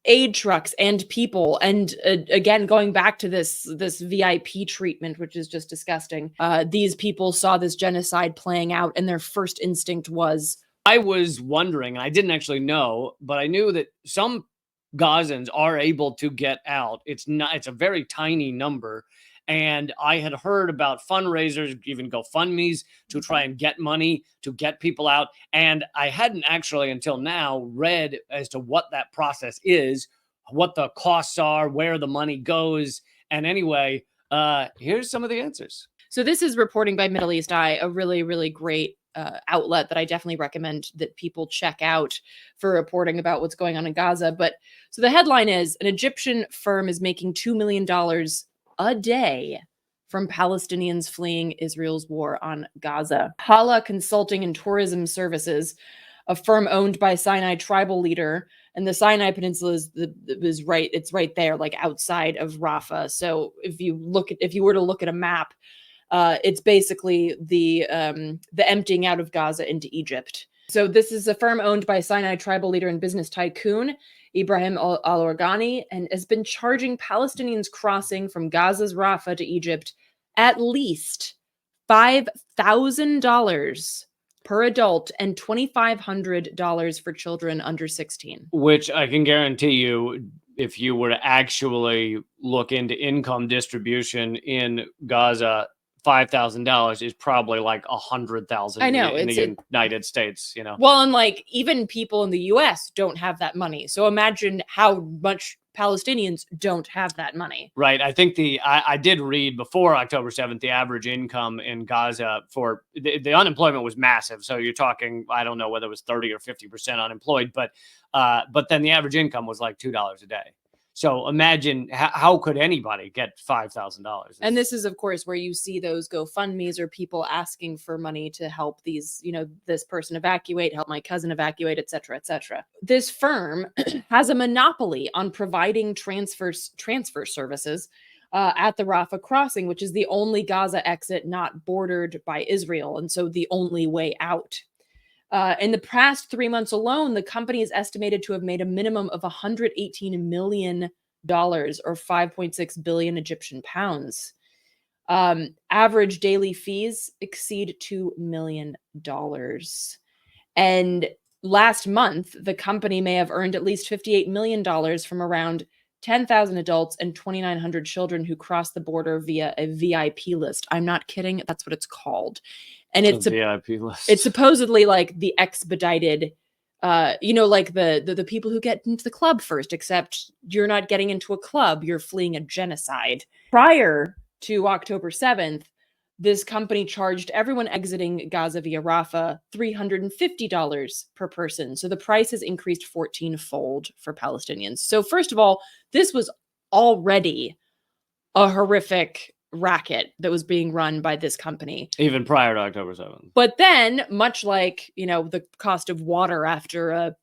aid trucks and people. And again, going back to this VIP treatment, which is just disgusting. These people saw this genocide playing out, and their first instinct was, I was wondering, and I didn't actually know, but I knew that some Gazans are able to get out. It's a very tiny number. And I had heard about fundraisers, even GoFundMe's, to try and get money to get people out. And I hadn't actually until now read as to what that process is, what the costs are, where the money goes. And anyway, here's some of the answers. So this is reporting by Middle East Eye, a really, really great outlet that I definitely recommend that people check out for reporting about what's going on in Gaza. But so the headline is, an Egyptian firm is making $2 million a day from Palestinians fleeing Israel's war on Gaza. Hala Consulting and Tourism Services, a firm owned by Sinai tribal leader, and the Sinai Peninsula is right. It's right there, like outside of Rafah. So if you were to look at a map, it's basically the emptying out of Gaza into Egypt. So this is a firm owned by Sinai tribal leader and business tycoon Ibrahim al-Organi, and has been charging Palestinians crossing from Gaza's Rafah to Egypt at least $5,000 per adult and $2,500 for children under 16. Which I can guarantee you, if you were to actually look into income distribution in Gaza, $5,000 is probably like $100,000 in the United States, you know. Well, and like even people in the US don't have that money. So imagine how much Palestinians don't have that money. Right. I think I did read before October 7th, the average income in Gaza for the unemployment was massive. So you're talking, I don't know whether it was 30 or 50% unemployed, but then the average income was like $2 a day. So imagine how could anybody get $5,000? And this is, of course, where you see those GoFundMe's or people asking for money to help these, this person evacuate, help my cousin evacuate, et cetera, et cetera. This firm has a monopoly on providing transfer services at the Rafah crossing, which is the only Gaza exit not bordered by Israel, and so the only way out. In the past 3 months alone, the company is estimated to have made a minimum of $118 million, or 5.6 billion Egyptian pounds. Average daily fees exceed $2 million. And last month, the company may have earned at least $58 million from around 10,000 adults and 2,900 children who crossed the border via a VIP list. I'm not kidding. That's what it's called. And it's a VIP list. It's supposedly like the expedited, like the people who get into the club first, except you're not getting into a club, you're fleeing a genocide. Prior to October 7th, this company charged everyone exiting Gaza via Rafah $350 per person. So the price has increased 14-fold for Palestinians. So first of all, this was already a horrific racket that was being run by this company. Even prior to October 7th. But then, much like, the cost of water after a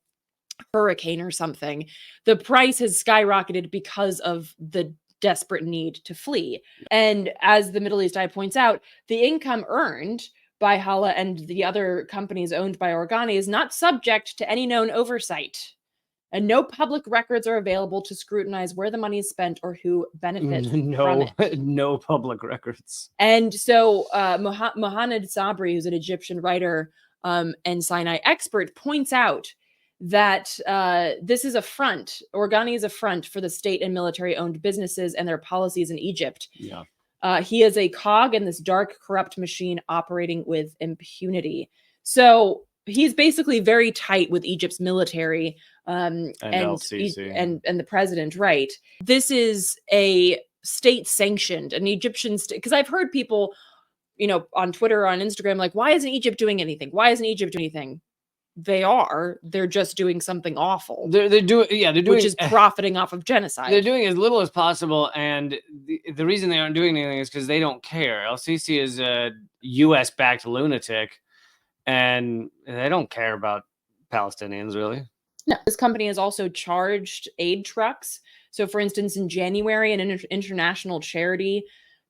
hurricane or something, the price has skyrocketed because of the desperate need to flee. And as the Middle East Eye points out, the income earned by Hala and the other companies owned by Organi is not subject to any known oversight. And no public records are available to scrutinize where the money is spent or who benefits from it. No public records. And so Mohamed Sabri, who's an Egyptian writer and Sinai expert, points out that this is a front. Organi is a front for the state and military-owned businesses and their policies in Egypt. Yeah. He is a cog in this dark, corrupt machine operating with impunity. So he's basically very tight with Egypt's military and the president, right? This is a state-sanctioned, an Egyptian state, because I've heard people, on Twitter or on Instagram, like, why isn't Egypt doing anything? Why isn't Egypt doing anything? They're just doing something awful. They're doing, which is profiting off of genocide. They're doing as little as possible, and the reason they aren't doing anything is because they don't care. El-Sisi is a U.S.-backed lunatic, and they don't care about Palestinians, really. No, this company has also charged aid trucks. So, for instance, in January, an international charity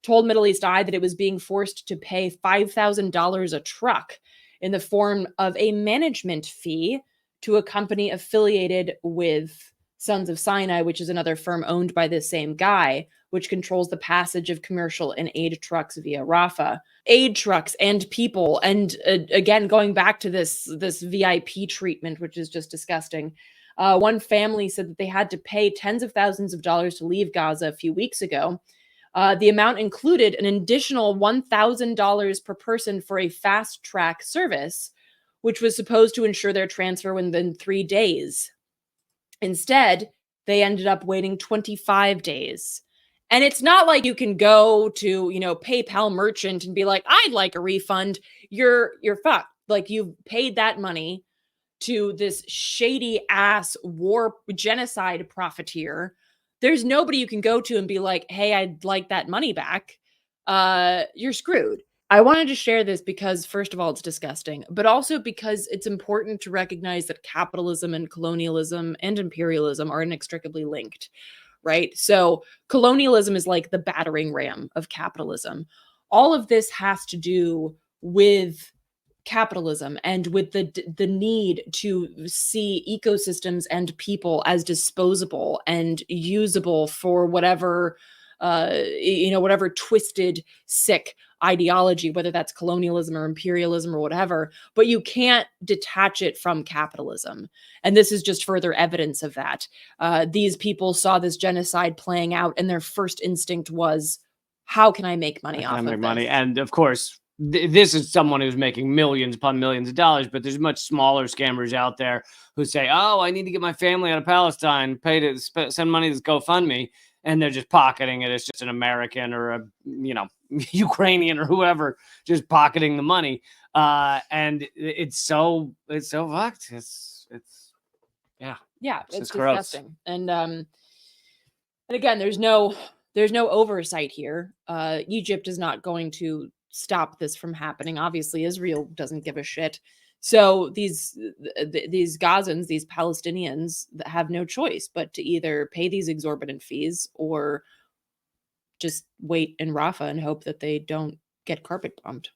told Middle East Eye that it was being forced to pay $5,000 a truck in the form of a management fee to a company affiliated with Sons of Sinai, which is another firm owned by this same guy, which controls the passage of commercial and aid trucks via Rafah. Aid trucks and people, and again, going back to this VIP treatment, which is just disgusting. One family said that they had to pay tens of thousands of dollars to leave Gaza a few weeks ago. The amount included an additional $1,000 per person for a fast track service, which was supposed to ensure their transfer within 3 days. Instead, they ended up waiting 25 days. And it's not like you can go to, PayPal merchant and be like, "I'd like a refund." You're fucked. Like, you've paid that money to this shady ass war genocide profiteer. There's nobody you can go to and be like, "Hey, I'd like that money back." You're screwed. I wanted to share this because, first of all, it's disgusting, but also because it's important to recognize that capitalism and colonialism and imperialism are inextricably linked, right? So, colonialism is like the battering ram of capitalism. All of this has to do with capitalism and with the need to see ecosystems and people as disposable and usable for whatever whatever twisted, sick ideology, whether that's colonialism or imperialism or whatever, but you can't detach it from capitalism. And this is just further evidence of that. These people saw this genocide playing out, and their first instinct was, how can I make money off of this? Money. And of course, this is someone who's making millions upon millions of dollars, but there's much smaller scammers out there who say, "Oh, I need to get my family out of Palestine, pay to send money to GoFundMe," and they're just pocketing it. It's just an American or a Ukrainian or whoever just pocketing the money, and it's so fucked. It's it's gross. disgusting. And again, there's no oversight here. Egypt is not going to stop this from happening. Obviously, Israel doesn't give a shit. So these Gazans, these Palestinians, have no choice but to either pay these exorbitant fees or just wait in Rafah and hope that they don't get carpet bombed.